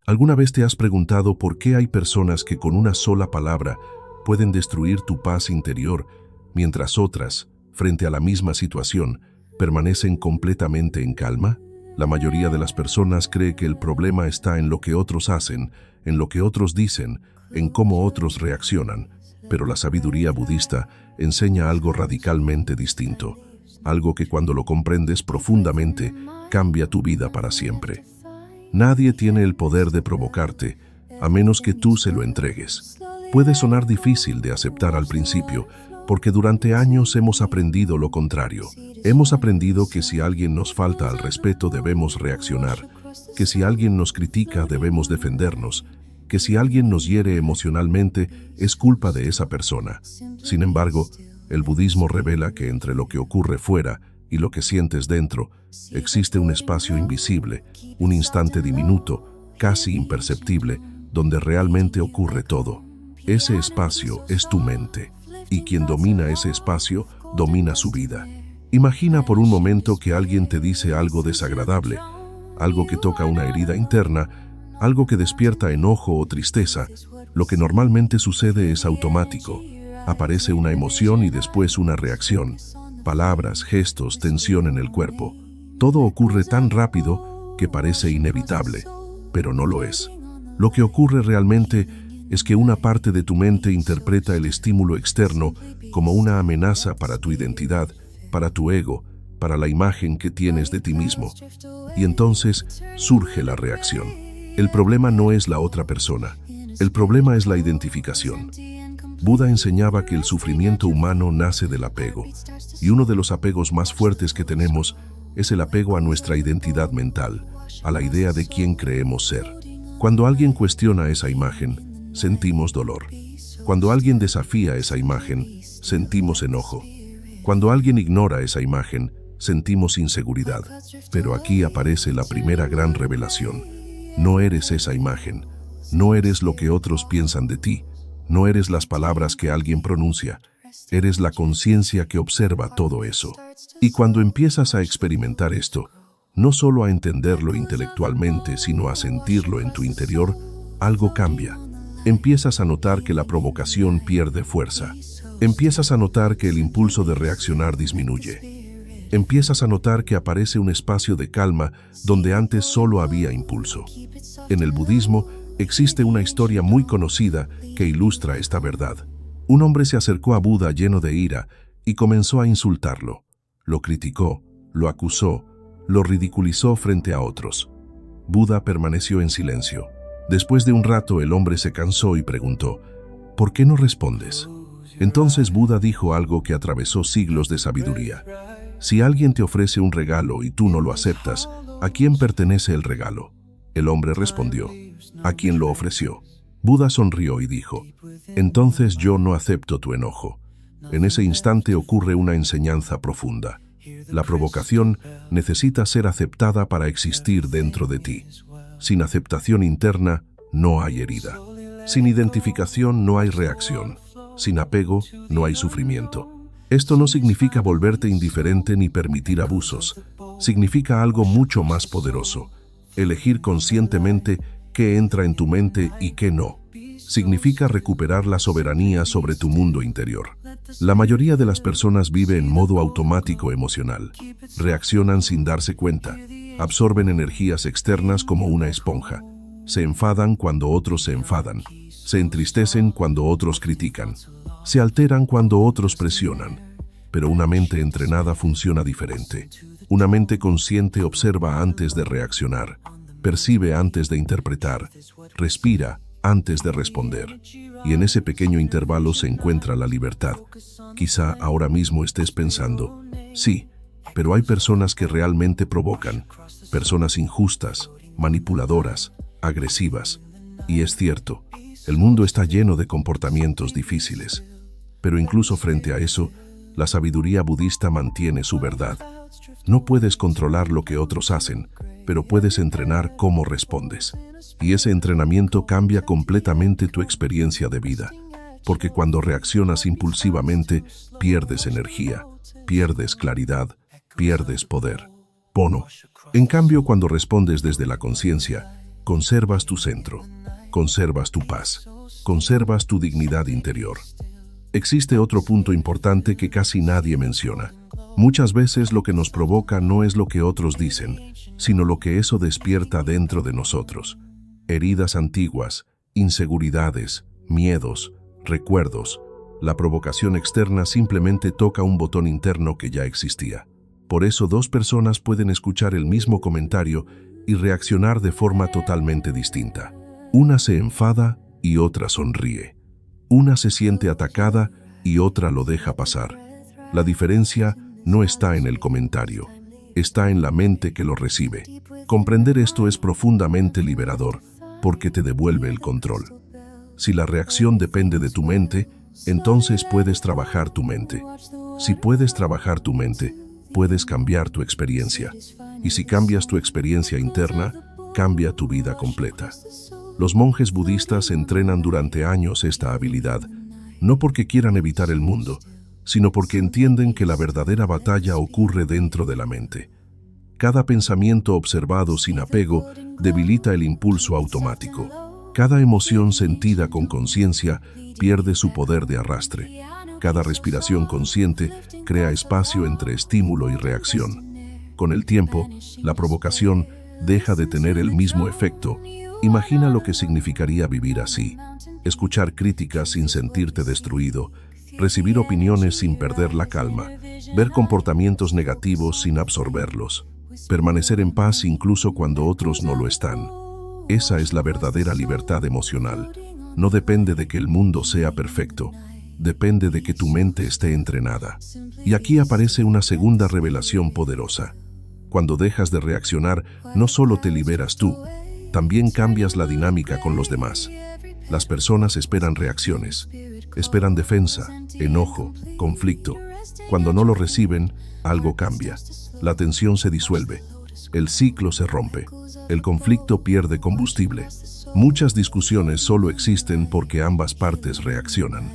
¿Alguna vez te has preguntado por qué hay personas que con una sola palabra pueden destruir tu paz interior, mientras otras, frente a la misma situación, permanecen completamente en calma? La mayoría de las personas cree que el problema está en lo que otros hacen, en lo que otros dicen, en cómo otros reaccionan, pero la sabiduría budista enseña algo radicalmente distinto, algo que cuando lo comprendes profundamente, cambia tu vida para siempre. Nadie tiene el poder de provocarte, a menos que tú se lo entregues. Puede sonar difícil de aceptar al principio, porque durante años hemos aprendido lo contrario. Hemos aprendido que si alguien nos falta al respeto debemos reaccionar, que si alguien nos critica debemos defendernos, que si alguien nos hiere emocionalmente es culpa de esa persona. Sin embargo, el budismo revela que entre lo que ocurre fuera y lo que sientes dentro, existe un espacio invisible, un instante diminuto, casi imperceptible, donde realmente ocurre todo. Ese espacio es tu mente, y quien domina ese espacio, domina su vida. Imagina por un momento que alguien te dice algo desagradable, algo que toca una herida interna, algo que despierta enojo o tristeza. Lo que normalmente sucede es automático. Aparece una emoción y después una reacción. Palabras, gestos, tensión en el cuerpo. Todo ocurre tan rápido que parece inevitable, pero no lo es. Lo que ocurre realmente es que una parte de tu mente interpreta el estímulo externo como una amenaza para tu identidad, para tu ego, para la imagen que tienes de ti mismo. Y entonces surge la reacción. El problema no es la otra persona, el problema es la identificación. Buda enseñaba que el sufrimiento humano nace del apego, y uno de los apegos más fuertes que tenemos es el apego a nuestra identidad mental, a la idea de quién creemos ser. Cuando alguien cuestiona esa imagen, sentimos dolor. Cuando alguien desafía esa imagen, sentimos enojo. Cuando alguien ignora esa imagen, sentimos inseguridad. Pero aquí aparece la primera gran revelación. No eres esa imagen. No eres lo que otros piensan de ti. No eres las palabras que alguien pronuncia. Eres la conciencia que observa todo eso. Y cuando empiezas a experimentar esto, no solo a entenderlo intelectualmente, sino a sentirlo en tu interior, algo cambia. Empiezas a notar que la provocación pierde fuerza. Empiezas a notar que el impulso de reaccionar disminuye. Empiezas a notar que aparece un espacio de calma donde antes solo había impulso. En el budismo existe una historia muy conocida que ilustra esta verdad. Un hombre se acercó a Buda lleno de ira y comenzó a insultarlo. Lo criticó, lo acusó, lo ridiculizó frente a otros. Buda permaneció en silencio. Después de un rato el hombre se cansó y preguntó, ¿por qué no respondes? Entonces Buda dijo algo que atravesó siglos de sabiduría. Si alguien te ofrece un regalo y tú no lo aceptas, ¿a quién pertenece el regalo? El hombre respondió, ¿a quién lo ofreció? Buda sonrió y dijo, entonces yo no acepto tu enojo. En ese instante ocurre una enseñanza profunda. La provocación necesita ser aceptada para existir dentro de ti. Sin aceptación interna, no hay herida. Sin identificación, no hay reacción. Sin apego, no hay sufrimiento. Esto no significa volverte indiferente ni permitir abusos. Significa algo mucho más poderoso. Elegir conscientemente qué entra en tu mente y qué no. Significa recuperar la soberanía sobre tu mundo interior. La mayoría de las personas vive en modo automático emocional. Reaccionan sin darse cuenta. Absorben energías externas como una esponja. Se enfadan cuando otros se enfadan. Se entristecen cuando otros critican. Se alteran cuando otros presionan. Pero una mente entrenada funciona diferente. Una mente consciente observa antes de reaccionar. Percibe antes de interpretar. Respira antes de responder. Y en ese pequeño intervalo se encuentra la libertad. Quizá ahora mismo estés pensando, sí, pero hay personas que realmente provocan. Personas injustas, manipuladoras, agresivas. Y es cierto, el mundo está lleno de comportamientos difíciles. Pero incluso frente a eso, la sabiduría budista mantiene su verdad. No puedes controlar lo que otros hacen, pero puedes entrenar cómo respondes. Y ese entrenamiento cambia completamente tu experiencia de vida. Porque cuando reaccionas impulsivamente, pierdes energía, pierdes claridad, pierdes poder. Pono. En cambio, cuando respondes desde la conciencia, conservas tu centro, conservas tu paz, conservas tu dignidad interior. Existe otro punto importante que casi nadie menciona. Muchas veces lo que nos provoca no es lo que otros dicen, sino lo que eso despierta dentro de nosotros. Heridas antiguas, inseguridades, miedos, recuerdos. La provocación externa simplemente toca un botón interno que ya existía. Por eso dos personas pueden escuchar el mismo comentario y reaccionar de forma totalmente distinta. Una se enfada y otra sonríe. Una se siente atacada y otra lo deja pasar. La diferencia no está en el comentario, está en la mente que lo recibe. Comprender esto es profundamente liberador, porque te devuelve el control. Si la reacción depende de tu mente, entonces puedes trabajar tu mente. Si puedes trabajar tu mente, puedes cambiar tu experiencia. Y si cambias tu experiencia interna, cambia tu vida completa. Los monjes budistas entrenan durante años esta habilidad, no porque quieran evitar el mundo, sino porque entienden que la verdadera batalla ocurre dentro de la mente. Cada pensamiento observado sin apego debilita el impulso automático. Cada emoción sentida con conciencia pierde su poder de arrastre. Cada respiración consciente crea espacio entre estímulo y reacción. Con el tiempo, la provocación deja de tener el mismo efecto. Imagina lo que significaría vivir así. Escuchar críticas sin sentirte destruido, recibir opiniones sin perder la calma, ver comportamientos negativos sin absorberlos, permanecer en paz incluso cuando otros no lo están. Esa es la verdadera libertad emocional. No depende de que el mundo sea perfecto, depende de que tu mente esté entrenada. Y aquí aparece una segunda revelación poderosa. Cuando dejas de reaccionar, no solo te liberas tú, también cambias la dinámica con los demás. Las personas esperan reacciones, esperan defensa, enojo, conflicto. Cuando no lo reciben, algo cambia. La tensión se disuelve, el ciclo se rompe, el conflicto pierde combustible. Muchas discusiones solo existen porque ambas partes reaccionan.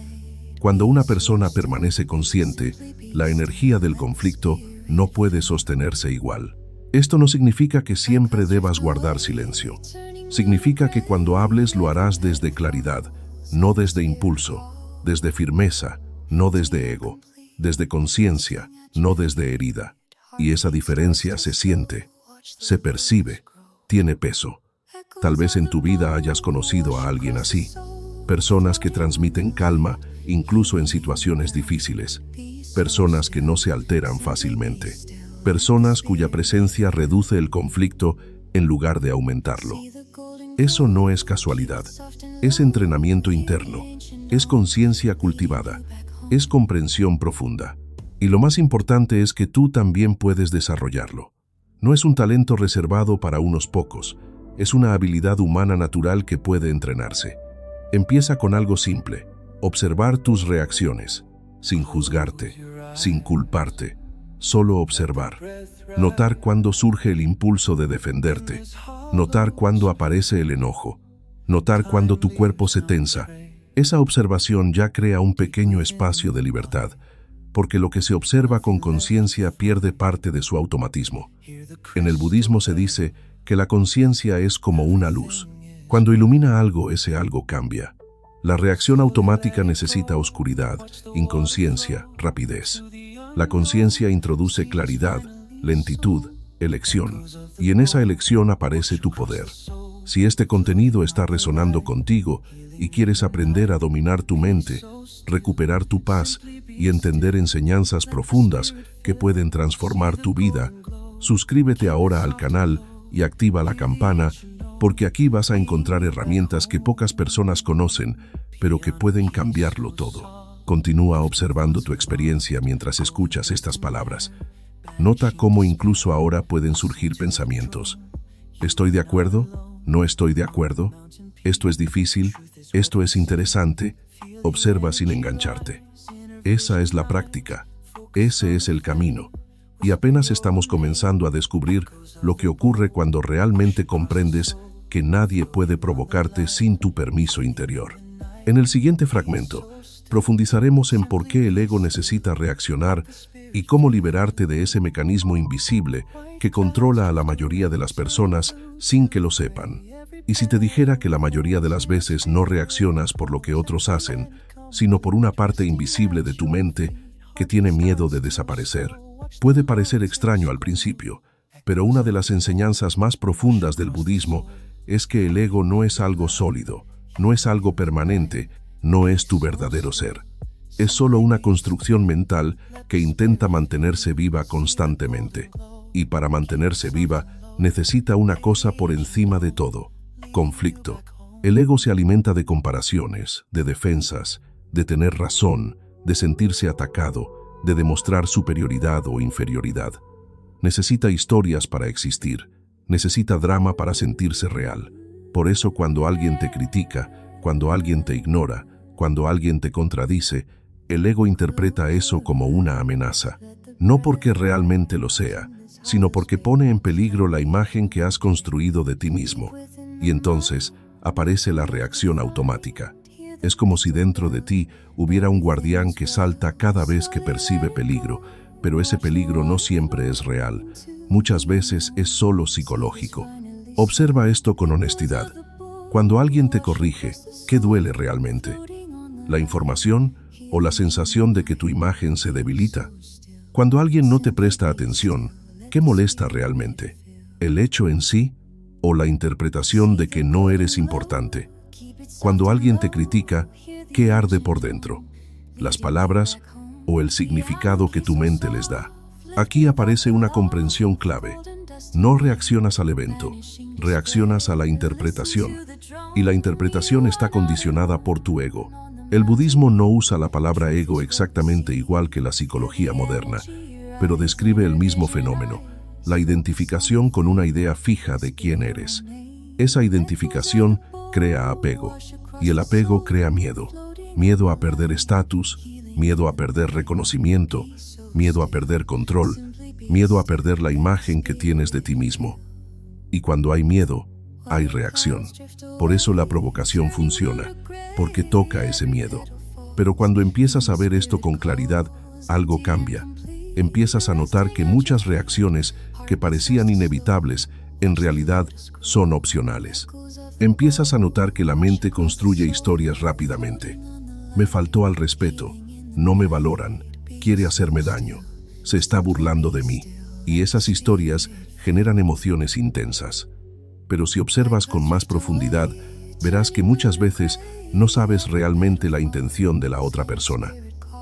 Cuando una persona permanece consciente, la energía del conflicto no puede sostenerse igual. Esto no significa que siempre debas guardar silencio. Significa que cuando hables lo harás desde claridad, no desde impulso, desde firmeza, no desde ego, desde conciencia, no desde herida. Y esa diferencia se siente, se percibe, tiene peso. Tal vez en tu vida hayas conocido a alguien así. Personas que transmiten calma, incluso en situaciones difíciles. Personas que no se alteran fácilmente. Personas cuya presencia reduce el conflicto en lugar de aumentarlo. Eso no es casualidad, es entrenamiento interno, es conciencia cultivada, es comprensión profunda. Y lo más importante es que tú también puedes desarrollarlo. No es un talento reservado para unos pocos, es una habilidad humana natural que puede entrenarse. Empieza con algo simple, observar tus reacciones, sin juzgarte, sin culparte. Solo observar, notar cuándo surge el impulso de defenderte, notar cuándo aparece el enojo, notar cuándo tu cuerpo se tensa. Esa observación ya crea un pequeño espacio de libertad, porque lo que se observa con conciencia pierde parte de su automatismo. En el budismo se dice que la conciencia es como una luz. Cuando ilumina algo, ese algo cambia. La reacción automática necesita oscuridad, inconsciencia, rapidez. La conciencia introduce claridad, lentitud, elección, y en esa elección aparece tu poder. Si este contenido está resonando contigo y quieres aprender a dominar tu mente, recuperar tu paz y entender enseñanzas profundas que pueden transformar tu vida, suscríbete ahora al canal y activa la campana, porque aquí vas a encontrar herramientas que pocas personas conocen, pero que pueden cambiarlo todo. Continúa observando tu experiencia mientras escuchas estas palabras. Nota cómo incluso ahora pueden surgir pensamientos. ¿Estoy de acuerdo? ¿No estoy de acuerdo? ¿Esto es difícil? ¿Esto es interesante? Observa sin engancharte. Esa es la práctica. Ese es el camino. Y apenas estamos comenzando a descubrir lo que ocurre cuando realmente comprendes que nadie puede provocarte sin tu permiso interior. En el siguiente fragmento, profundizaremos en por qué el ego necesita reaccionar y cómo liberarte de ese mecanismo invisible que controla a la mayoría de las personas sin que lo sepan. Y si te dijera que la mayoría de las veces no reaccionas por lo que otros hacen, sino por una parte invisible de tu mente que tiene miedo de desaparecer. Puede parecer extraño al principio, pero una de las enseñanzas más profundas del budismo es que el ego no es algo sólido, no es algo permanente, no es tu verdadero ser. Es solo una construcción mental que intenta mantenerse viva constantemente. Y para mantenerse viva, necesita una cosa por encima de todo: conflicto. El ego se alimenta de comparaciones, de defensas, de tener razón, de sentirse atacado, de demostrar superioridad o inferioridad. Necesita historias para existir, necesita drama para sentirse real. Por eso cuando alguien te critica, cuando alguien te ignora, cuando alguien te contradice, el ego interpreta eso como una amenaza. No porque realmente lo sea, sino porque pone en peligro la imagen que has construido de ti mismo. Y entonces aparece la reacción automática. Es como si dentro de ti hubiera un guardián que salta cada vez que percibe peligro, pero ese peligro no siempre es real. Muchas veces es solo psicológico. Observa esto con honestidad. Cuando alguien te corrige, ¿qué duele realmente? ¿La información o la sensación de que tu imagen se debilita? Cuando alguien no te presta atención, ¿qué molesta realmente? ¿El hecho en sí o la interpretación de que no eres importante? Cuando alguien te critica, ¿qué arde por dentro? ¿Las palabras o el significado que tu mente les da? Aquí aparece una comprensión clave. No reaccionas al evento, reaccionas a la interpretación. Y la interpretación está condicionada por tu ego. El budismo no usa la palabra ego exactamente igual que la psicología moderna, pero describe el mismo fenómeno: la identificación con una idea fija de quién eres. Esa identificación crea apego, y el apego crea miedo. Miedo a perder estatus, miedo a perder reconocimiento, miedo a perder control, miedo a perder la imagen que tienes de ti mismo. Y cuando hay miedo, hay reacción. Por eso la provocación funciona, porque toca ese miedo. Pero cuando empiezas a ver esto con claridad, algo cambia. Empiezas a notar que muchas reacciones que parecían inevitables, en realidad son opcionales. Empiezas a notar que la mente construye historias rápidamente. Me faltó al respeto, no me valoran, quiere hacerme daño, se está burlando de mí. Y esas historias generan emociones intensas. Pero si observas con más profundidad, verás que muchas veces no sabes realmente la intención de la otra persona.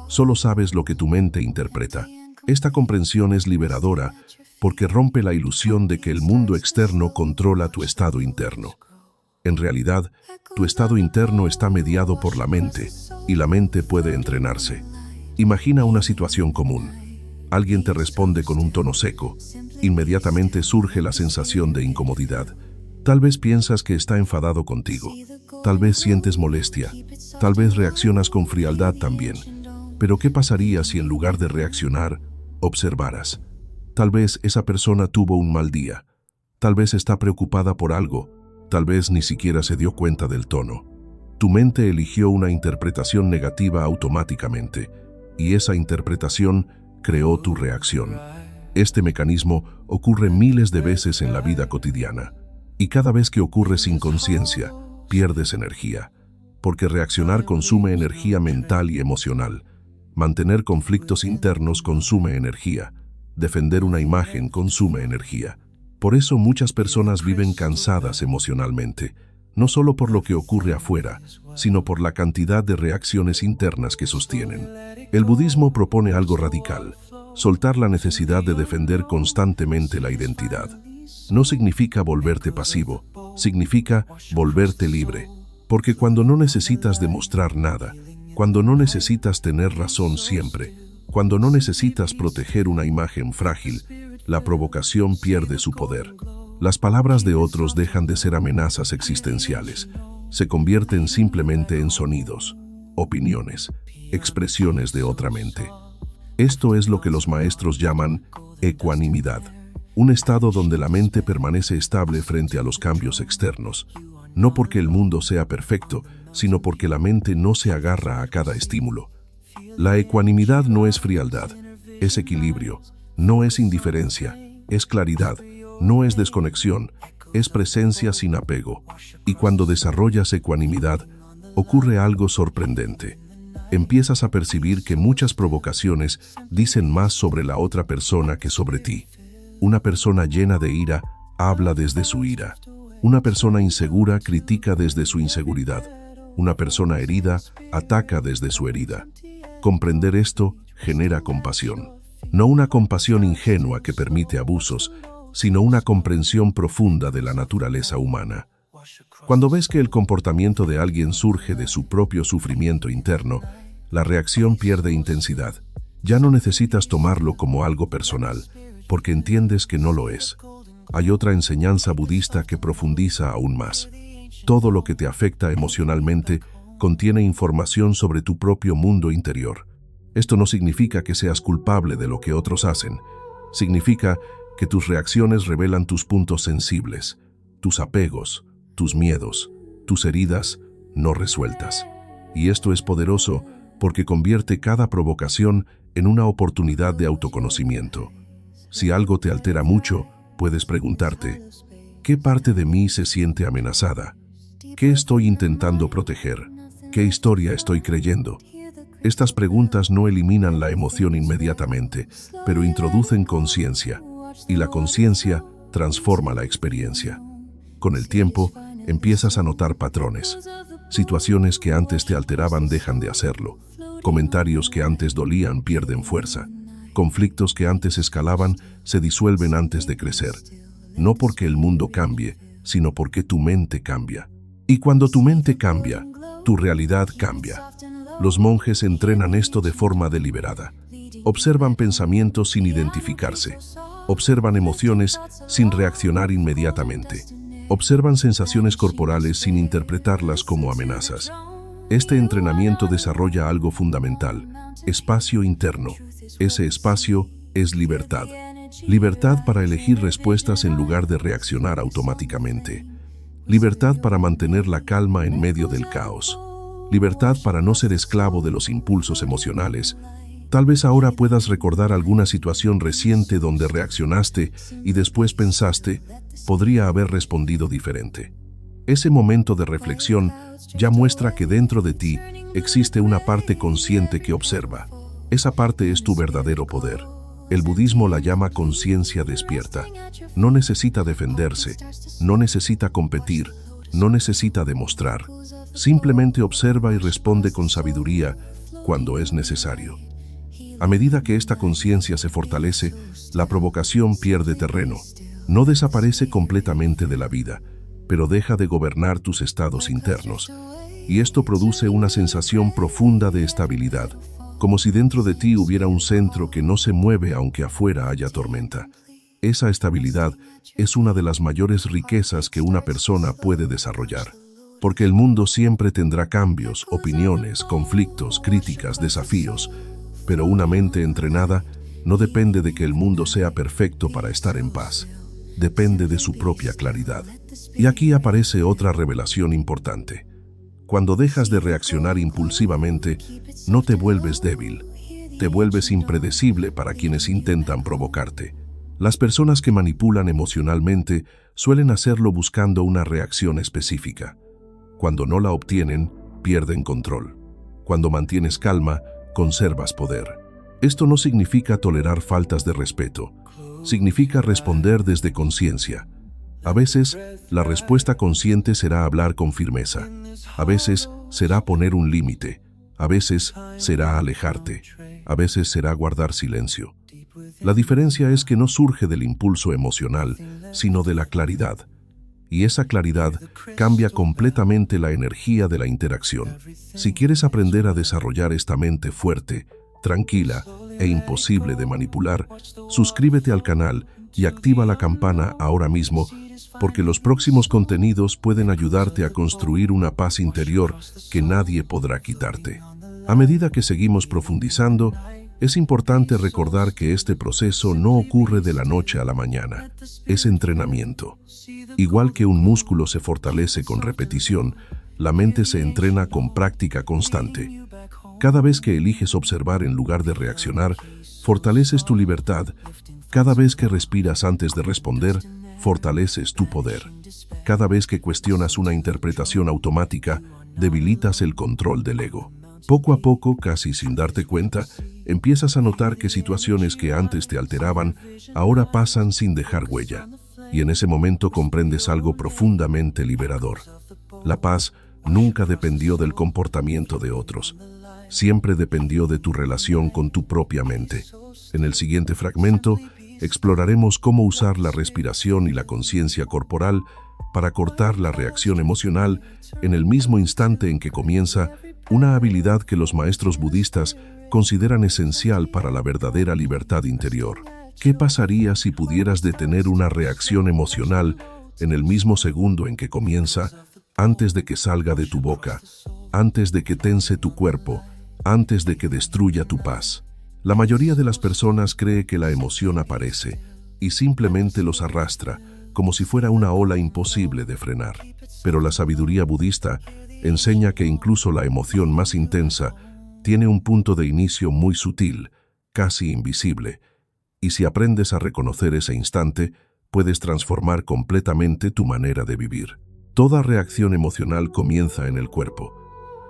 Solo sabes lo que tu mente interpreta. Esta comprensión es liberadora porque rompe la ilusión de que el mundo externo controla tu estado interno. En realidad, tu estado interno está mediado por la mente, y la mente puede entrenarse. Imagina una situación común. Alguien te responde con un tono seco. Inmediatamente surge la sensación de incomodidad. Tal vez piensas que está enfadado contigo. Tal vez sientes molestia. Tal vez reaccionas con frialdad también. Pero ¿qué pasaría si en lugar de reaccionar, observaras? Tal vez esa persona tuvo un mal día. Tal vez está preocupada por algo. Tal vez ni siquiera se dio cuenta del tono. Tu mente eligió una interpretación negativa automáticamente, y esa interpretación creó tu reacción. Este mecanismo ocurre miles de veces en la vida cotidiana, y cada vez que ocurre sin conciencia, pierdes energía, porque reaccionar consume energía mental y emocional. Mantener conflictos internos consume energía. Defender una imagen consume energía. Por eso muchas personas viven cansadas emocionalmente, no solo por lo que ocurre afuera, sino por la cantidad de reacciones internas que sostienen. El budismo propone algo radical: soltar la necesidad de defender constantemente la identidad. No significa volverte pasivo, significa volverte libre. Porque cuando no necesitas demostrar nada, cuando no necesitas tener razón siempre, cuando no necesitas proteger una imagen frágil, la provocación pierde su poder. Las palabras de otros dejan de ser amenazas existenciales. Se convierten simplemente en sonidos, opiniones, expresiones de otra mente. Esto es lo que los maestros llaman ecuanimidad, un estado donde la mente permanece estable frente a los cambios externos, no porque el mundo sea perfecto, sino porque la mente no se agarra a cada estímulo. La ecuanimidad no es frialdad, es equilibrio, no es indiferencia, es claridad, No es desconexión, es presencia sin apego. Y cuando desarrollas ecuanimidad, ocurre algo sorprendente. Empiezas a percibir que muchas provocaciones dicen más sobre la otra persona que sobre ti. Una persona llena de ira habla desde su ira. Una persona insegura critica desde su inseguridad. Una persona herida ataca desde su herida. Comprender esto genera compasión. No una compasión ingenua que permite abusos, sino una comprensión profunda de la naturaleza humana. Cuando ves que el comportamiento de alguien surge de su propio sufrimiento interno, la reacción pierde intensidad. Ya no necesitas tomarlo como algo personal, porque entiendes que no lo es. Hay otra enseñanza budista que profundiza aún más. Todo lo que te afecta emocionalmente contiene información sobre tu propio mundo interior. Esto no significa que seas culpable de lo que otros hacen. Significa que tus reacciones revelan tus puntos sensibles, tus apegos, tus miedos, tus heridas no resueltas. Y esto es poderoso porque convierte cada provocación en una oportunidad de autoconocimiento. Si algo te altera mucho, puedes preguntarte, ¿qué parte de mí se siente amenazada? ¿Qué estoy intentando proteger? ¿Qué historia estoy creyendo? Estas preguntas no eliminan la emoción inmediatamente, pero introducen conciencia, y la conciencia transforma la experiencia. Con el tiempo, empiezas a notar patrones. Situaciones que antes te alteraban dejan de hacerlo. Comentarios que antes dolían pierden fuerza. Conflictos que antes escalaban se disuelven antes de crecer. No porque el mundo cambie, sino porque tu mente cambia. Y cuando tu mente cambia, tu realidad cambia. Los monjes entrenan esto de forma deliberada. Observan pensamientos sin identificarse. Observan emociones sin reaccionar inmediatamente. Observan sensaciones corporales sin interpretarlas como amenazas. Este entrenamiento desarrolla algo fundamental: espacio interno. Ese espacio es libertad. Libertad para elegir respuestas en lugar de reaccionar automáticamente. Libertad para mantener la calma en medio del caos. Libertad para no ser esclavo de los impulsos emocionales. Tal vez ahora puedas recordar alguna situación reciente donde reaccionaste y después pensaste, podría haber respondido diferente. Ese momento de reflexión ya muestra que dentro de ti existe una parte consciente que observa. Esa parte es tu verdadero poder. El budismo la llama conciencia despierta. No necesita defenderse, no necesita competir, no necesita demostrar. Simplemente observa y responde con sabiduría cuando es necesario. A medida que esta conciencia se fortalece, la provocación pierde terreno. No desaparece completamente de la vida, pero deja de gobernar tus estados internos. Y esto produce una sensación profunda de estabilidad, como si dentro de ti hubiera un centro que no se mueve aunque afuera haya tormenta. Esa estabilidad es una de las mayores riquezas que una persona puede desarrollar, porque el mundo siempre tendrá cambios, opiniones, conflictos, críticas, desafíos, pero una mente entrenada no depende de que el mundo sea perfecto para estar en paz, depende de su propia claridad. Y aquí aparece otra revelación importante. Cuando dejas de reaccionar impulsivamente, no te vuelves débil, te vuelves impredecible para quienes intentan provocarte. Las personas que manipulan emocionalmente suelen hacerlo buscando una reacción específica. Cuando no la obtienen, pierden control. Cuando mantienes calma, conservas poder. Esto no significa tolerar faltas de respeto. Significa responder desde conciencia. A veces, la respuesta consciente será hablar con firmeza. A veces, será poner un límite. A veces, será alejarte. A veces, será guardar silencio. La diferencia es que no surge del impulso emocional, sino de la claridad. Y esa claridad cambia completamente la energía de la interacción. Si quieres aprender a desarrollar esta mente fuerte, tranquila e imposible de manipular, suscríbete al canal y activa la campana ahora mismo, porque los próximos contenidos pueden ayudarte a construir una paz interior que nadie podrá quitarte. A medida que seguimos profundizando, es importante recordar que este proceso no ocurre de la noche a la mañana. Es entrenamiento. Igual que un músculo se fortalece con repetición, la mente se entrena con práctica constante. Cada vez que eliges observar en lugar de reaccionar, fortaleces tu libertad. Cada vez que respiras antes de responder, fortaleces tu poder. Cada vez que cuestionas una interpretación automática, debilitas el control del ego. Poco a poco, casi sin darte cuenta, empiezas a notar que situaciones que antes te alteraban, ahora pasan sin dejar huella. Y en ese momento comprendes algo profundamente liberador. La paz nunca dependió del comportamiento de otros. Siempre dependió de tu relación con tu propia mente. En el siguiente fragmento, exploraremos cómo usar la respiración y la conciencia corporal para cortar la reacción emocional en el mismo instante en que comienza, una habilidad que los maestros budistas consideran esencial para la verdadera libertad interior. ¿Qué pasaría si pudieras detener una reacción emocional en el mismo segundo en que comienza, antes de que salga de tu boca, antes de que tense tu cuerpo, antes de que destruya tu paz? La mayoría de las personas cree que la emoción aparece y simplemente los arrastra, como si fuera una ola imposible de frenar. Pero la sabiduría budista enseña que incluso la emoción más intensa tiene un punto de inicio muy sutil, casi invisible, y si aprendes a reconocer ese instante, puedes transformar completamente tu manera de vivir. Toda reacción emocional comienza en el cuerpo.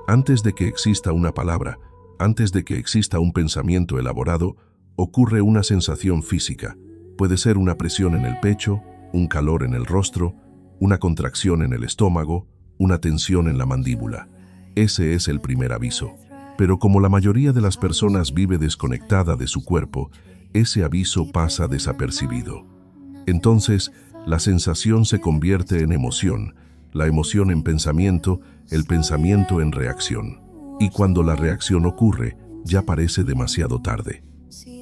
Antes de que exista una palabra, antes de que exista un pensamiento elaborado, ocurre una sensación física. Puede ser una presión en el pecho, un calor en el rostro, una contracción en el estómago, una tensión en la mandíbula. Ese es el primer aviso. Pero como la mayoría de las personas vive desconectada de su cuerpo, ese aviso pasa desapercibido. Entonces, la sensación se convierte en emoción, la emoción en pensamiento, el pensamiento en reacción. Y cuando la reacción ocurre, ya parece demasiado tarde.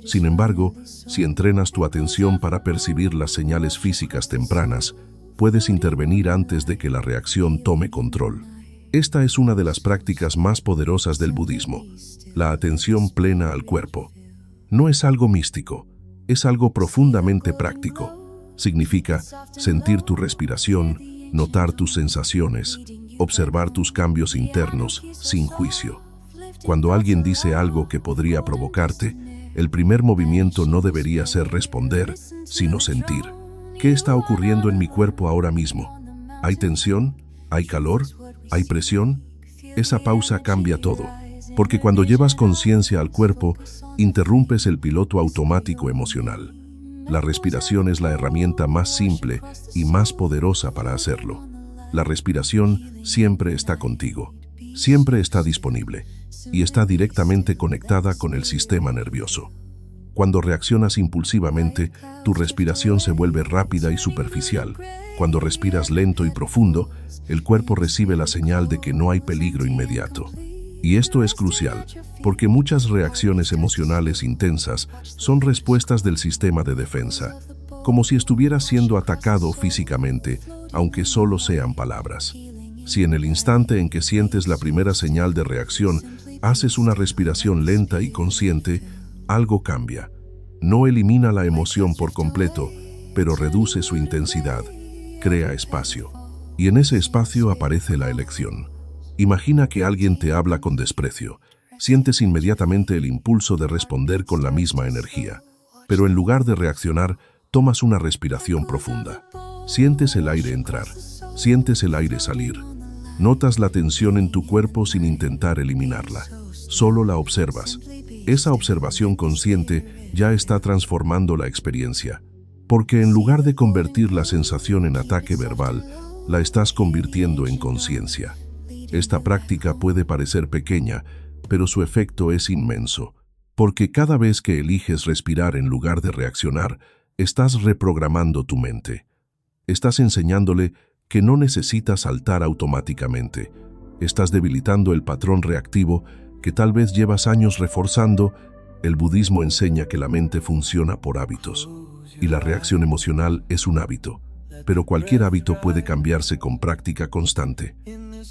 Sin embargo, si entrenas tu atención para percibir las señales físicas tempranas, puedes intervenir antes de que la reacción tome control. Esta es una de las prácticas más poderosas del budismo, la atención plena al cuerpo. No es algo místico, es algo profundamente práctico. Significa sentir tu respiración, notar tus sensaciones, observar tus cambios internos sin juicio. Cuando alguien dice algo que podría provocarte, el primer movimiento no debería ser responder, sino sentir. ¿Qué está ocurriendo en mi cuerpo ahora mismo? ¿Hay tensión? ¿Hay calor? ¿Hay presión? Esa pausa cambia todo, porque cuando llevas conciencia al cuerpo, interrumpes el piloto automático emocional. La respiración es la herramienta más simple y más poderosa para hacerlo. La respiración siempre está contigo, siempre está disponible y está directamente conectada con el sistema nervioso. Cuando reaccionas impulsivamente, tu respiración se vuelve rápida y superficial. Cuando respiras lento y profundo, el cuerpo recibe la señal de que no hay peligro inmediato. Y esto es crucial, porque muchas reacciones emocionales intensas son respuestas del sistema de defensa, como si estuvieras siendo atacado físicamente, aunque solo sean palabras. Si en el instante en que sientes la primera señal de reacción, haces una respiración lenta y consciente, algo cambia. No elimina la emoción por completo, pero reduce su intensidad, crea espacio. Y en ese espacio aparece la elección. Imagina que alguien te habla con desprecio. Sientes inmediatamente el impulso de responder con la misma energía. Pero en lugar de reaccionar, tomas una respiración profunda. Sientes el aire entrar, sientes el aire salir. Notas la tensión en tu cuerpo sin intentar eliminarla. Solo la observas. Esa observación consciente ya está transformando la experiencia, porque en lugar de convertir la sensación en ataque verbal, la estás convirtiendo en conciencia. Esta práctica puede parecer pequeña, pero su efecto es inmenso, porque cada vez que eliges respirar en lugar de reaccionar, estás reprogramando tu mente. Estás enseñándole que no necesitas saltar automáticamente. Estás debilitando el patrón reactivo que tal vez llevas años reforzando. El budismo enseña que la mente funciona por hábitos, y la reacción emocional es un hábito, pero cualquier hábito puede cambiarse con práctica constante.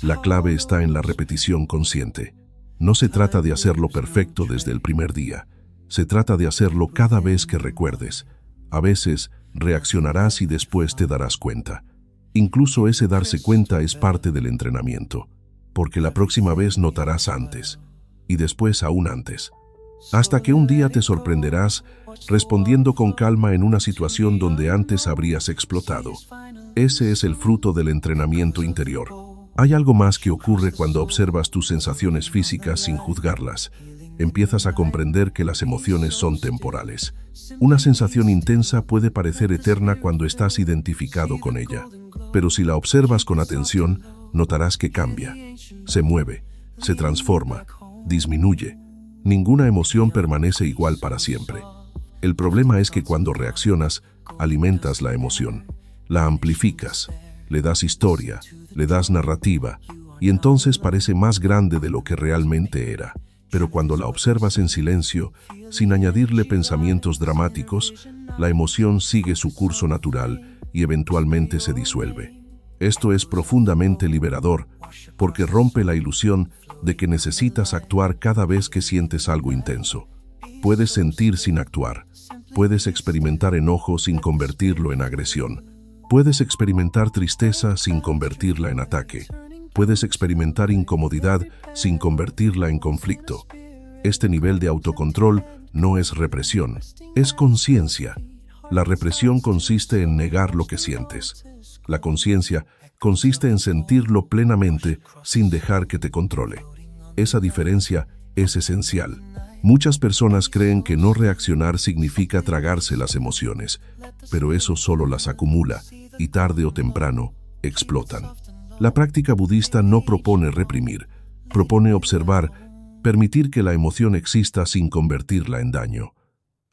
La clave está en la repetición consciente. No se trata de hacerlo perfecto desde el primer día. Se trata de hacerlo cada vez que recuerdes. A veces reaccionarás y después te darás cuenta. Incluso ese darse cuenta es parte del entrenamiento, porque la próxima vez notarás antes, y después aún antes. Hasta que un día te sorprenderás respondiendo con calma en una situación donde antes habrías explotado. Ese es el fruto del entrenamiento interior. Hay algo más que ocurre cuando observas tus sensaciones físicas sin juzgarlas. Empiezas a comprender que las emociones son temporales. Una sensación intensa puede parecer eterna cuando estás identificado con ella, pero si la observas con atención, notarás que cambia, se mueve, se transforma, disminuye. Ninguna emoción permanece igual para siempre. El problema es que cuando reaccionas, alimentas la emoción, la amplificas, le das historia, le das narrativa, y entonces parece más grande de lo que realmente era. Pero cuando la observas en silencio, sin añadirle pensamientos dramáticos, la emoción sigue su curso natural y eventualmente se disuelve. Esto es profundamente liberador, porque rompe la ilusión de que necesitas actuar cada vez que sientes algo intenso. Puedes sentir sin actuar. Puedes experimentar enojo sin convertirlo en agresión. Puedes experimentar tristeza sin convertirla en ataque. Puedes experimentar incomodidad sin convertirla en conflicto. Este nivel de autocontrol no es represión, es conciencia. La represión consiste en negar lo que sientes. La conciencia consiste en sentirlo plenamente sin dejar que te controle. Esa diferencia es esencial. Muchas personas creen que no reaccionar significa tragarse las emociones, pero eso solo las acumula y tarde o temprano explotan. La práctica budista no propone reprimir, propone observar, permitir que la emoción exista sin convertirla en daño.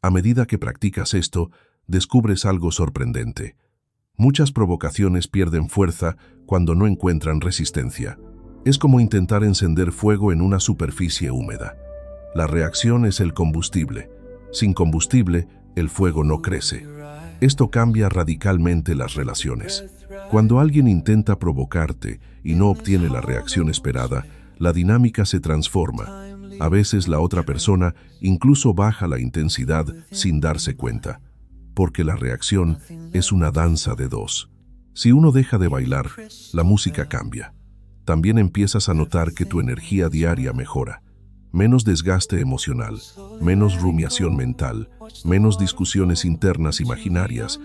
A medida que practicas esto, descubres algo sorprendente. Muchas provocaciones pierden fuerza cuando no encuentran resistencia. Es como intentar encender fuego en una superficie húmeda. La reacción es el combustible. Sin combustible, el fuego no crece. Esto cambia radicalmente las relaciones. Cuando alguien intenta provocarte y no obtiene la reacción esperada, la dinámica se transforma. A veces la otra persona incluso baja la intensidad sin darse cuenta, porque la reacción es una danza de dos. Si uno deja de bailar, la música cambia. También empiezas a notar que tu energía diaria mejora. Menos desgaste emocional, menos rumiación mental, menos discusiones internas imaginarias,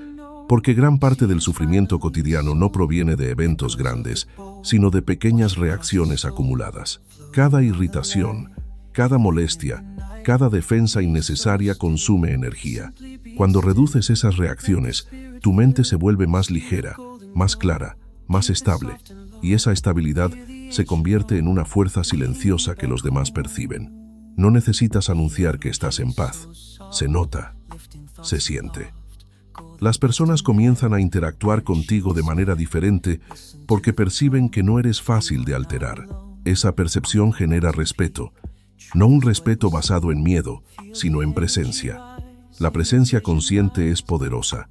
porque gran parte del sufrimiento cotidiano no proviene de eventos grandes, sino de pequeñas reacciones acumuladas. Cada irritación, cada molestia, cada defensa innecesaria consume energía. Cuando reduces esas reacciones, tu mente se vuelve más ligera, más clara, más estable, y esa estabilidad se convierte en una fuerza silenciosa que los demás perciben. No necesitas anunciar que estás en paz. Se nota, se siente. Las personas comienzan a interactuar contigo de manera diferente porque perciben que no eres fácil de alterar. Esa percepción genera respeto, no un respeto basado en miedo, sino en presencia. La presencia consciente es poderosa,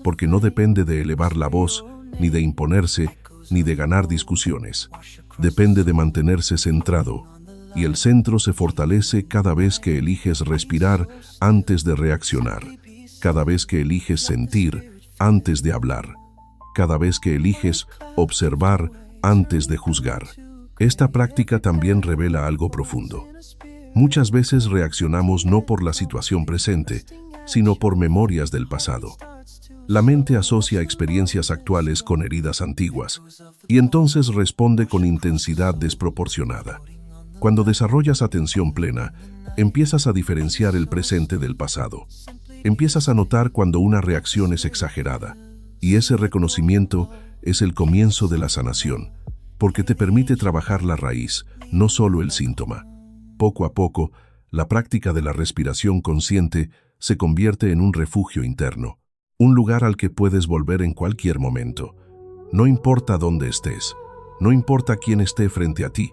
porque no depende de elevar la voz, ni de imponerse, ni de ganar discusiones. Depende de mantenerse centrado, y el centro se fortalece cada vez que eliges respirar antes de reaccionar, cada vez que eliges sentir antes de hablar, cada vez que eliges observar antes de juzgar. Esta práctica también revela algo profundo. Muchas veces reaccionamos no por la situación presente, sino por memorias del pasado. La mente asocia experiencias actuales con heridas antiguas, y entonces responde con intensidad desproporcionada. Cuando desarrollas atención plena, empiezas a diferenciar el presente del pasado. Empiezas a notar cuando una reacción es exagerada, y ese reconocimiento es el comienzo de la sanación, porque te permite trabajar la raíz, no solo el síntoma. Poco a poco, la práctica de la respiración consciente se convierte en un refugio interno, un lugar al que puedes volver en cualquier momento. No importa dónde estés, no importa quién esté frente a ti,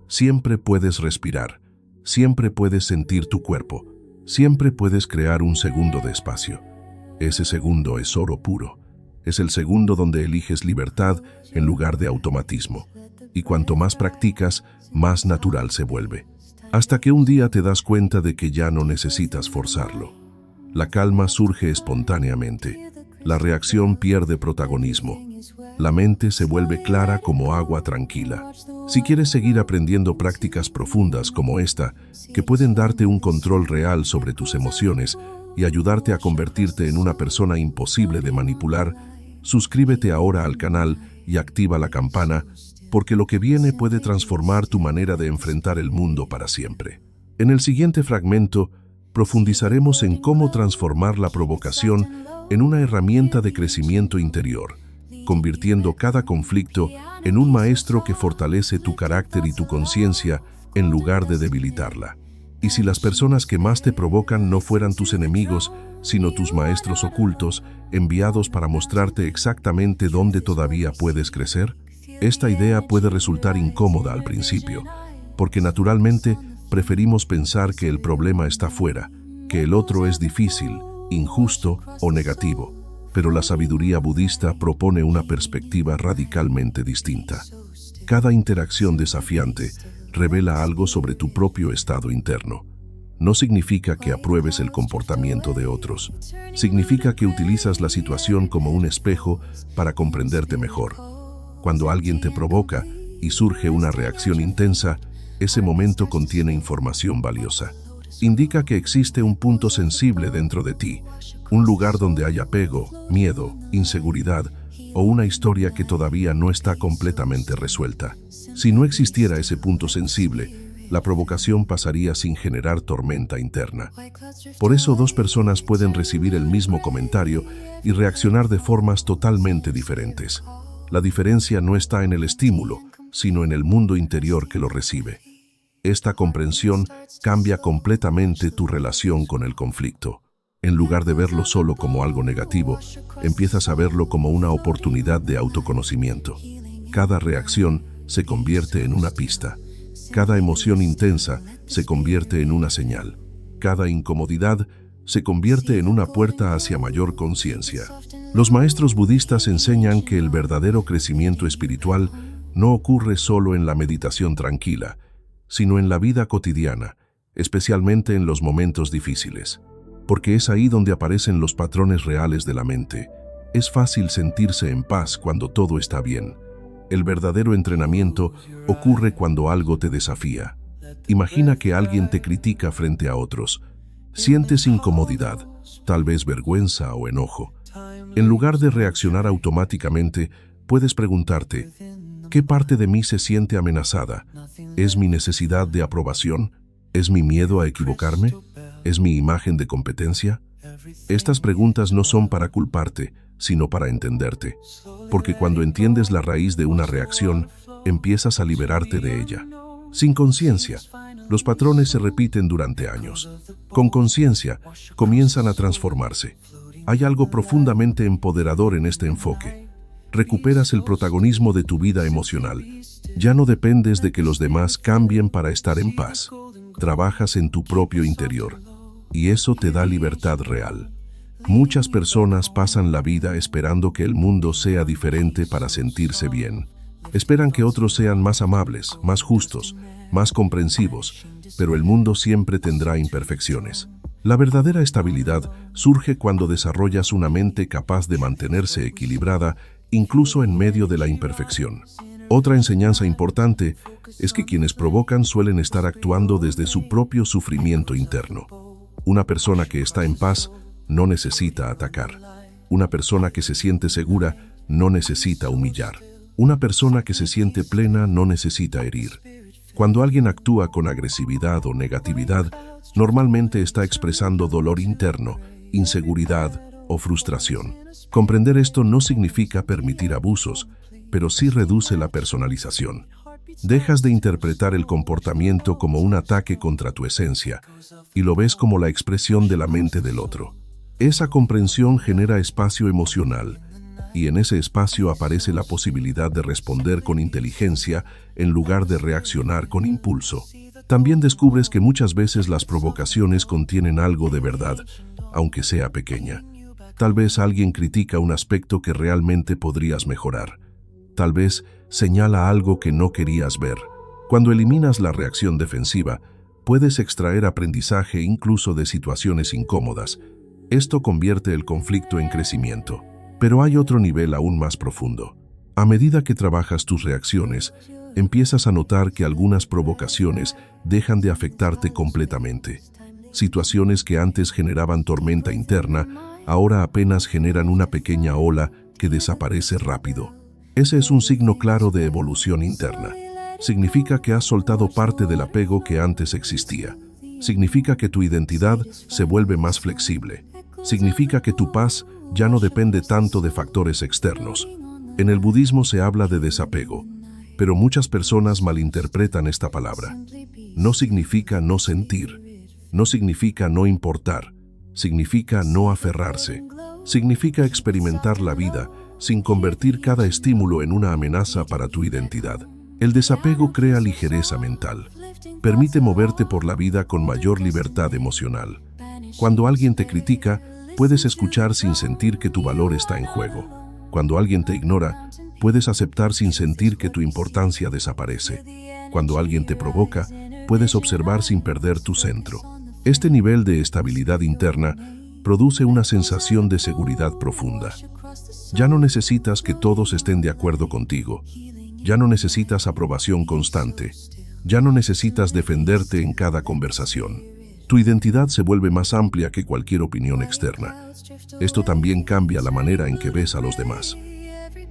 siempre puedes respirar, siempre puedes sentir tu cuerpo, siempre puedes crear un segundo de espacio. Ese segundo es oro puro. Es el segundo donde eliges libertad en lugar de automatismo. Y cuanto más practicas, más natural se vuelve. Hasta que un día te das cuenta de que ya no necesitas forzarlo. La calma surge espontáneamente. la reacción pierde protagonismo. La mente se vuelve clara como agua tranquila. Si quieres seguir aprendiendo prácticas profundas como esta, que pueden darte un control real sobre tus emociones y ayudarte a convertirte en una persona imposible de manipular, suscríbete ahora al canal y activa la campana, porque lo que viene puede transformar tu manera de enfrentar el mundo para siempre. En el siguiente fragmento, profundizaremos en cómo transformar la provocación en una herramienta de crecimiento interior, convirtiendo cada conflicto en un maestro que fortalece tu carácter y tu conciencia en lugar de debilitarla. Y si las personas que más te provocan no fueran tus enemigos, sino tus maestros ocultos, enviados para mostrarte exactamente dónde todavía puedes crecer? Esta idea puede resultar incómoda al principio, porque naturalmente preferimos pensar que el problema está fuera, que el otro es difícil, injusto o negativo. Pero la sabiduría budista propone una perspectiva radicalmente distinta. Cada interacción desafiante revela algo sobre tu propio estado interno. No significa que apruebes el comportamiento de otros. Significa que utilizas la situación como un espejo para comprenderte mejor. Cuando alguien te provoca y surge una reacción intensa, ese momento contiene información valiosa. Indica que existe un punto sensible dentro de ti, un lugar donde hay apego, miedo, inseguridad o una historia que todavía no está completamente resuelta. Si no existiera ese punto sensible, la provocación pasaría sin generar tormenta interna. Por eso dos personas pueden recibir el mismo comentario y reaccionar de formas totalmente diferentes. La diferencia no está en el estímulo, sino en el mundo interior que lo recibe. Esta comprensión cambia completamente tu relación con el conflicto. En lugar de verlo solo como algo negativo, empiezas a verlo como una oportunidad de autoconocimiento. Cada reacción se convierte en una pista. Cada emoción intensa se convierte en una señal. Cada incomodidad se convierte en una puerta hacia mayor conciencia. Los maestros budistas enseñan que el verdadero crecimiento espiritual no ocurre solo en la meditación tranquila, sino en la vida cotidiana, especialmente en los momentos difíciles. Porque es ahí donde aparecen los patrones reales de la mente. Es fácil sentirse en paz cuando todo está bien. El verdadero entrenamiento ocurre cuando algo te desafía. Imagina que alguien te critica frente a otros. Sientes incomodidad, tal vez vergüenza o enojo. En lugar de reaccionar automáticamente, puedes preguntarte, ¿qué parte de mí se siente amenazada? ¿Es mi necesidad de aprobación? ¿Es mi miedo a equivocarme? ¿Es mi imagen de competencia? Estas preguntas no son para culparte, sino para entenderte. Porque cuando entiendes la raíz de una reacción, empiezas a liberarte de ella. Sin conciencia, los patrones se repiten durante años. Con conciencia, comienzan a transformarse. Hay algo profundamente empoderador en este enfoque. Recuperas el protagonismo de tu vida emocional. Ya no dependes de que los demás cambien para estar en paz. Trabajas en tu propio interior. Y eso te da libertad real. Muchas personas pasan la vida esperando que el mundo sea diferente para sentirse bien. Esperan que otros sean más amables, más justos, más comprensivos, pero el mundo siempre tendrá imperfecciones. La verdadera estabilidad surge cuando desarrollas una mente capaz de mantenerse equilibrada incluso en medio de la imperfección. Otra enseñanza importante es que quienes provocan suelen estar actuando desde su propio sufrimiento interno. Una persona que está en paz no necesita atacar. Una persona que se siente segura no necesita humillar. Una persona que se siente plena no necesita herir. Cuando alguien actúa con agresividad o negatividad, normalmente está expresando dolor interno, inseguridad o frustración. Comprender esto no significa permitir abusos, pero sí reduce la personalización. Dejas de interpretar el comportamiento como un ataque contra tu esencia y lo ves como la expresión de la mente del otro. Esa comprensión genera espacio emocional, y en ese espacio aparece la posibilidad de responder con inteligencia en lugar de reaccionar con impulso. También descubres que muchas veces las provocaciones contienen algo de verdad, aunque sea pequeña. Tal vez alguien critica un aspecto que realmente podrías mejorar. Tal vez señala algo que no querías ver. Cuando eliminas la reacción defensiva, puedes extraer aprendizaje incluso de situaciones incómodas, Esto convierte el conflicto en crecimiento. Pero hay otro nivel aún más profundo. A medida que trabajas tus reacciones, empiezas a notar que algunas provocaciones dejan de afectarte completamente. Situaciones que antes generaban tormenta interna, ahora apenas generan una pequeña ola que desaparece rápido. Ese es un signo claro de evolución interna. Significa que has soltado parte del apego que antes existía. Significa que tu identidad se vuelve más flexible. Significa que tu paz ya no depende tanto de factores externos. En el budismo se habla de desapego, pero muchas personas malinterpretan esta palabra. No significa no sentir, no significa no importar, significa no aferrarse, significa experimentar la vida sin convertir cada estímulo en una amenaza para tu identidad. El desapego crea ligereza mental, permite moverte por la vida con mayor libertad emocional. Cuando alguien te critica, puedes escuchar sin sentir que tu valor está en juego. Cuando alguien te ignora, puedes aceptar sin sentir que tu importancia desaparece. Cuando alguien te provoca, puedes observar sin perder tu centro. Este nivel de estabilidad interna produce una sensación de seguridad profunda. Ya no necesitas que todos estén de acuerdo contigo. Ya no necesitas aprobación constante. Ya no necesitas defenderte en cada conversación. Tu identidad se vuelve más amplia que cualquier opinión externa. Esto también cambia la manera en que ves a los demás.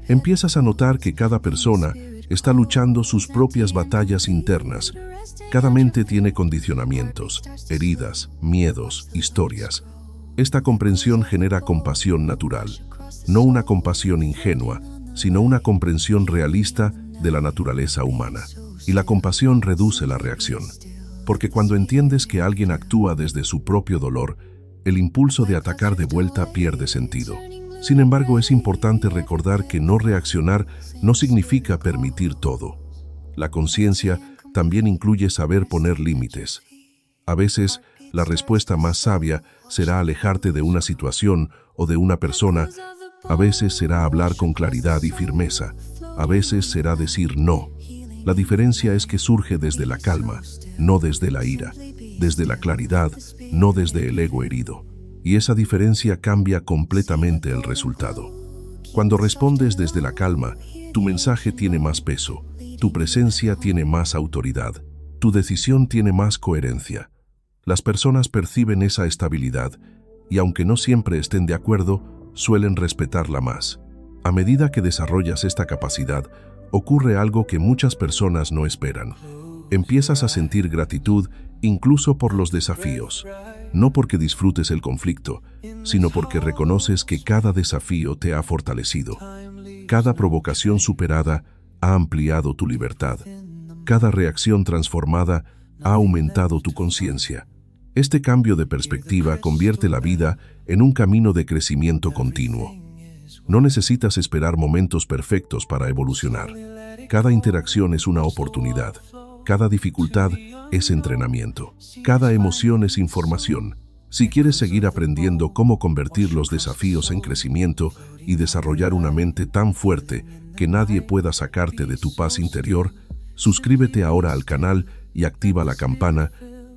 Empiezas a notar que cada persona está luchando sus propias batallas internas. Cada mente tiene condicionamientos, heridas, miedos, historias. Esta comprensión genera compasión natural, no una compasión ingenua, sino una comprensión realista de la naturaleza humana. Y la compasión reduce la reacción. Porque cuando entiendes que alguien actúa desde su propio dolor, el impulso de atacar de vuelta pierde sentido. Sin embargo, es importante recordar que no reaccionar no significa permitir todo. La conciencia también incluye saber poner límites. A veces, la respuesta más sabia será alejarte de una situación o de una persona. A veces será hablar con claridad y firmeza. A veces será decir no. La diferencia es que surge desde la calma, no desde la ira, desde la claridad, no desde el ego herido. Y esa diferencia cambia completamente el resultado. Cuando respondes desde la calma, tu mensaje tiene más peso, tu presencia tiene más autoridad, tu decisión tiene más coherencia. Las personas perciben esa estabilidad y, aunque no siempre estén de acuerdo, suelen respetarla más. A medida que desarrollas esta capacidad, ocurre algo que muchas personas no esperan. Empiezas a sentir gratitud incluso por los desafíos, no porque disfrutes el conflicto, sino porque reconoces que cada desafío te ha fortalecido. Cada provocación superada ha ampliado tu libertad. Cada reacción transformada ha aumentado tu conciencia. Este cambio de perspectiva convierte la vida en un camino de crecimiento continuo. No necesitas esperar momentos perfectos para evolucionar. Cada interacción es una oportunidad. Cada dificultad es entrenamiento. Cada emoción es información. Si quieres seguir aprendiendo cómo convertir los desafíos en crecimiento y desarrollar una mente tan fuerte que nadie pueda sacarte de tu paz interior, suscríbete ahora al canal y activa la campana,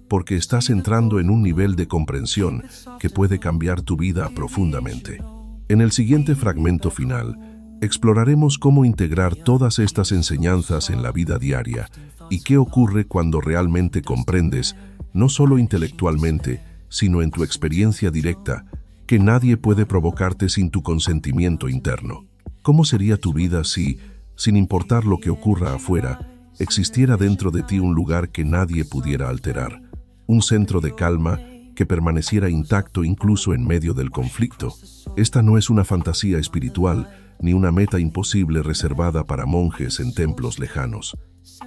porque estás entrando en un nivel de comprensión que puede cambiar tu vida profundamente. En el siguiente fragmento final, exploraremos cómo integrar todas estas enseñanzas en la vida diaria y qué ocurre cuando realmente comprendes, no solo intelectualmente, sino en tu experiencia directa, que nadie puede provocarte sin tu consentimiento interno. ¿Cómo sería tu vida si, sin importar lo que ocurra afuera, existiera dentro de ti un lugar que nadie pudiera alterar? Un centro de calma que permaneciera intacto incluso en medio del conflicto. Esta no es una fantasía espiritual, ni una meta imposible reservada para monjes en templos lejanos.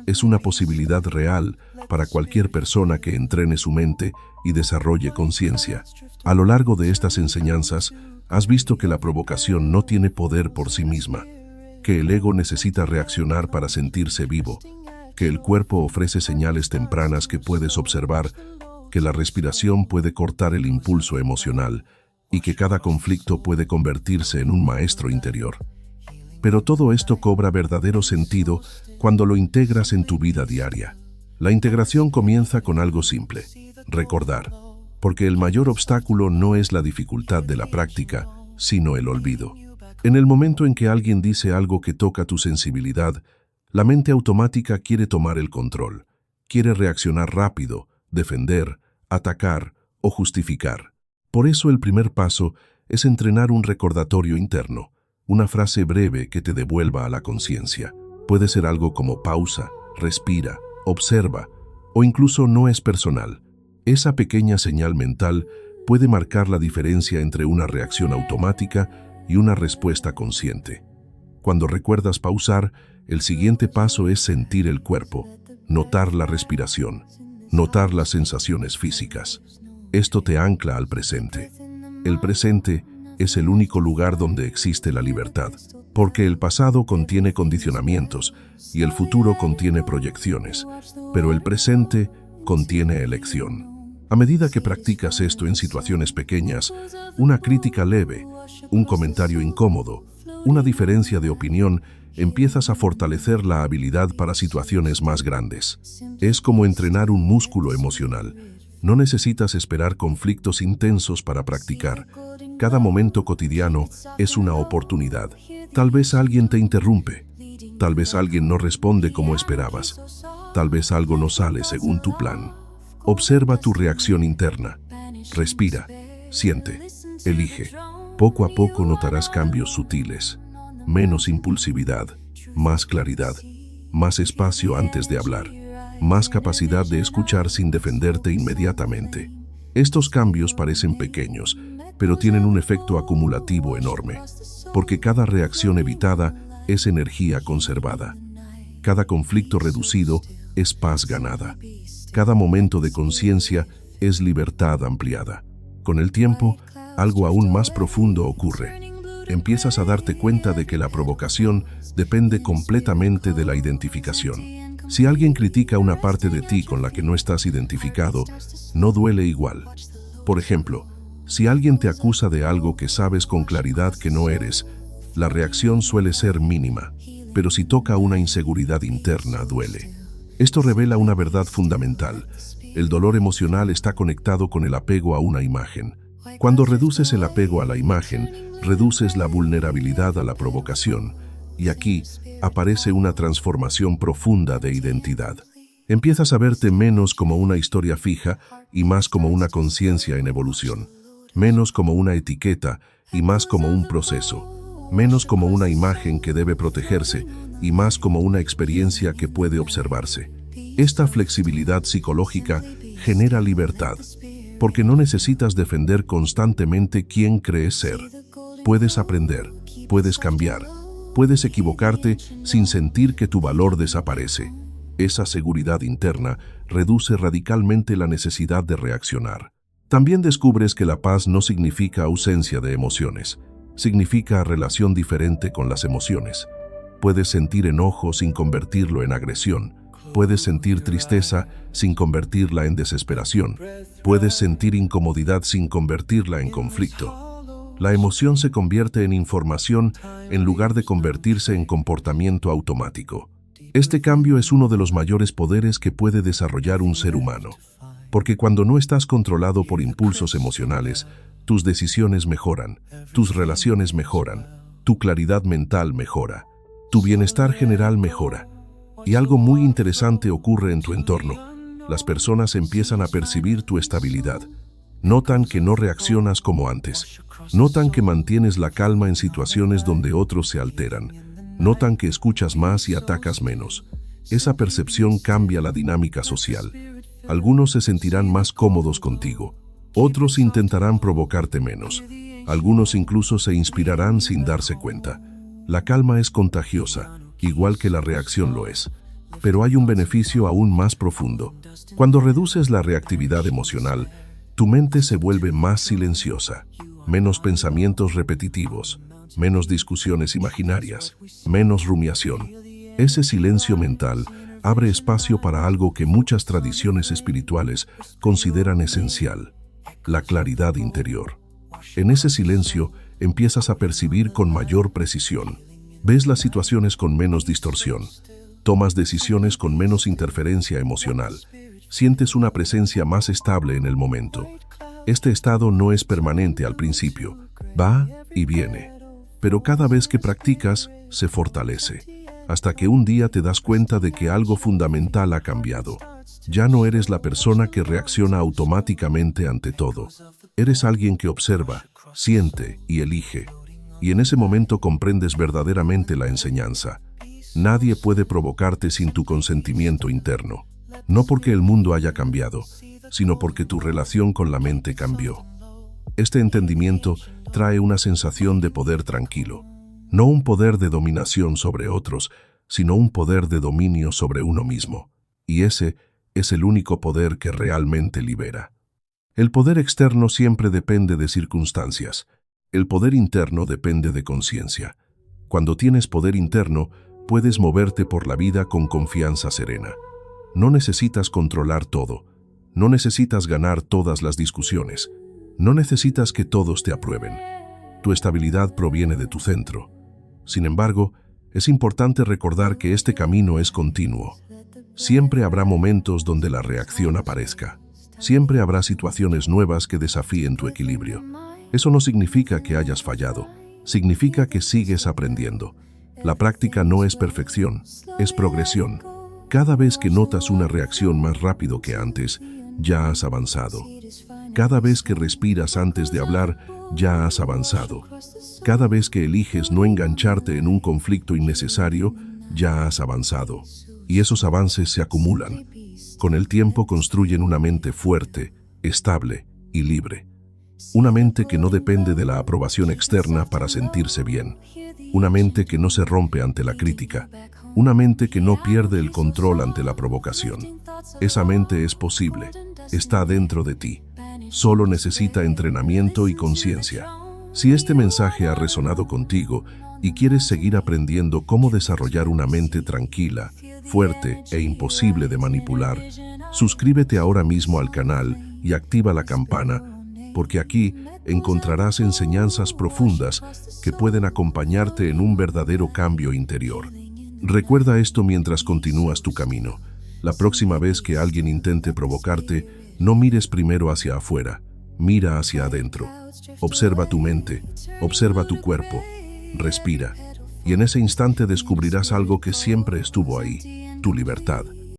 Es una posibilidad real para cualquier persona que entrene su mente y desarrolle conciencia. A lo largo de estas enseñanzas, has visto que la provocación no tiene poder por sí misma, que el ego necesita reaccionar para sentirse vivo, que el cuerpo ofrece señales tempranas que puedes observar, que la respiración puede cortar el impulso emocional y que cada conflicto puede convertirse en un maestro interior. Pero todo esto cobra verdadero sentido cuando lo integras en tu vida diaria. La integración comienza con algo simple: recordar. porque el mayor obstáculo no es la dificultad de la práctica, sino el olvido. En el momento en que alguien dice algo que toca tu sensibilidad, la mente automática quiere tomar el control, quiere reaccionar rápido, defender, atacar o justificar. Por eso el primer paso es entrenar un recordatorio interno, una frase breve que te devuelva a la conciencia. Puede ser algo como pausa, respira, observa, o incluso no es personal. Esa pequeña señal mental puede marcar la diferencia entre una reacción automática y una respuesta consciente. Cuando recuerdas pausar, el siguiente paso es sentir el cuerpo, notar la respiración, notar las sensaciones físicas. Esto te ancla al presente. El presente es el único lugar donde existe la libertad, porque el pasado contiene condicionamientos y el futuro contiene proyecciones, pero el presente contiene elección. A medida que practicas esto en situaciones pequeñas, una crítica leve, un comentario incómodo, una diferencia de opinión, empiezas a fortalecer la habilidad para situaciones más grandes. Es como entrenar un músculo emocional. No necesitas esperar conflictos intensos para practicar. Cada momento cotidiano es una oportunidad. Tal vez alguien te interrumpe. Tal vez alguien no responde como esperabas. Tal vez algo no sale según tu plan. Observa tu reacción interna. Respira, siente, elige. Poco a poco notarás cambios sutiles. Menos impulsividad, más claridad, más espacio antes de hablar, más capacidad de escuchar sin defenderte inmediatamente. Estos cambios parecen pequeños, pero tienen un efecto acumulativo enorme, porque cada reacción evitada es energía conservada. Cada conflicto reducido es paz ganada. Cada momento de conciencia es libertad ampliada. Con el tiempo, algo aún más profundo ocurre. Empiezas a darte cuenta de que la provocación depende completamente de la identificación. Si alguien critica una parte de ti con la que no estás identificado, no duele igual. Por ejemplo, si alguien te acusa de algo que sabes con claridad que no eres, la reacción suele ser mínima, pero si toca una inseguridad interna, duele. Esto revela una verdad fundamental. El dolor emocional está conectado con el apego a una imagen. Cuando reduces el apego a la imagen, reduces la vulnerabilidad a la provocación, y aquí aparece una transformación profunda de identidad. Empiezas a verte menos como una historia fija y más como una conciencia en evolución, menos como una etiqueta y más como un proceso, menos como una imagen que debe protegerse y más como una experiencia que puede observarse. Esta flexibilidad psicológica genera libertad, porque no necesitas defender constantemente quién crees ser. Puedes aprender, puedes cambiar, puedes equivocarte sin sentir que tu valor desaparece. Esa seguridad interna reduce radicalmente la necesidad de reaccionar. También descubres que la paz no significa ausencia de emociones, significa relación diferente con las emociones. Puedes sentir enojo sin convertirlo en agresión. Puedes sentir tristeza sin convertirla en desesperación. Puedes sentir incomodidad sin convertirla en conflicto. La emoción se convierte en información en lugar de convertirse en comportamiento automático. Este cambio es uno de los mayores poderes que puede desarrollar un ser humano, porque cuando no estás controlado por impulsos emocionales, tus decisiones mejoran, tus relaciones mejoran, tu claridad mental mejora, tu bienestar general mejora. Y algo muy interesante ocurre en tu entorno. Las personas empiezan a percibir tu estabilidad. Notan que no reaccionas como antes. Notan que mantienes la calma en situaciones donde otros se alteran. Notan que escuchas más y atacas menos. Esa percepción cambia la dinámica social. Algunos se sentirán más cómodos contigo. Otros intentarán provocarte menos. Algunos incluso se inspirarán sin darse cuenta. La calma es contagiosa, igual que la reacción lo es. Pero hay un beneficio aún más profundo. Cuando reduces la reactividad emocional, tu mente se vuelve más silenciosa, menos pensamientos repetitivos, menos discusiones imaginarias, menos rumiación. Ese silencio mental abre espacio para algo que muchas tradiciones espirituales consideran esencial: la claridad interior. En ese silencio empiezas a percibir con mayor precisión. Ves las situaciones con menos distorsión. Tomas decisiones con menos interferencia emocional. Sientes una presencia más estable en el momento. Este estado no es permanente al principio, va y viene, pero cada vez que practicas, se fortalece, hasta que un día te das cuenta de que algo fundamental ha cambiado. Ya no eres la persona que reacciona automáticamente ante todo. Eres alguien que observa, siente y elige. Y en ese momento comprendes verdaderamente la enseñanza. Nadie puede provocarte sin tu consentimiento interno. No porque el mundo haya cambiado, sino porque tu relación con la mente cambió. Este entendimiento trae una sensación de poder tranquilo. No un poder de dominación sobre otros, sino un poder de dominio sobre uno mismo. Y ese es el único poder que realmente libera. El poder externo siempre depende de circunstancias. El poder interno depende de conciencia. Cuando tienes poder interno, puedes moverte por la vida con confianza serena. No necesitas controlar todo. No necesitas ganar todas las discusiones. No necesitas que todos te aprueben. Tu estabilidad proviene de tu centro. Sin embargo, es importante recordar que este camino es continuo. Siempre habrá momentos donde la reacción aparezca. Siempre habrá situaciones nuevas que desafíen tu equilibrio. Eso no significa que hayas fallado. Significa que sigues aprendiendo. La práctica no es perfección, es progresión. Cada vez que notas una reacción más rápido que antes, ya has avanzado. Cada vez que respiras antes de hablar, ya has avanzado. Cada vez que eliges no engancharte en un conflicto innecesario, ya has avanzado. Y esos avances se acumulan. Con el tiempo construyen una mente fuerte, estable y libre. Una mente que no depende de la aprobación externa para sentirse bien. Una mente que no se rompe ante la crítica. Una mente que no pierde el control ante la provocación. Esa mente es posible, está dentro de ti. Solo necesita entrenamiento y conciencia. Si este mensaje ha resonado contigo y quieres seguir aprendiendo cómo desarrollar una mente tranquila, fuerte e imposible de manipular, suscríbete ahora mismo al canal y activa la campana, porque aquí encontrarás enseñanzas profundas que pueden acompañarte en un verdadero cambio interior. Recuerda esto mientras continúas tu camino. La próxima vez que alguien intente provocarte, no mires primero hacia afuera, mira hacia adentro. Observa tu mente, observa tu cuerpo, respira, y en ese instante descubrirás algo que siempre estuvo ahí, tu libertad.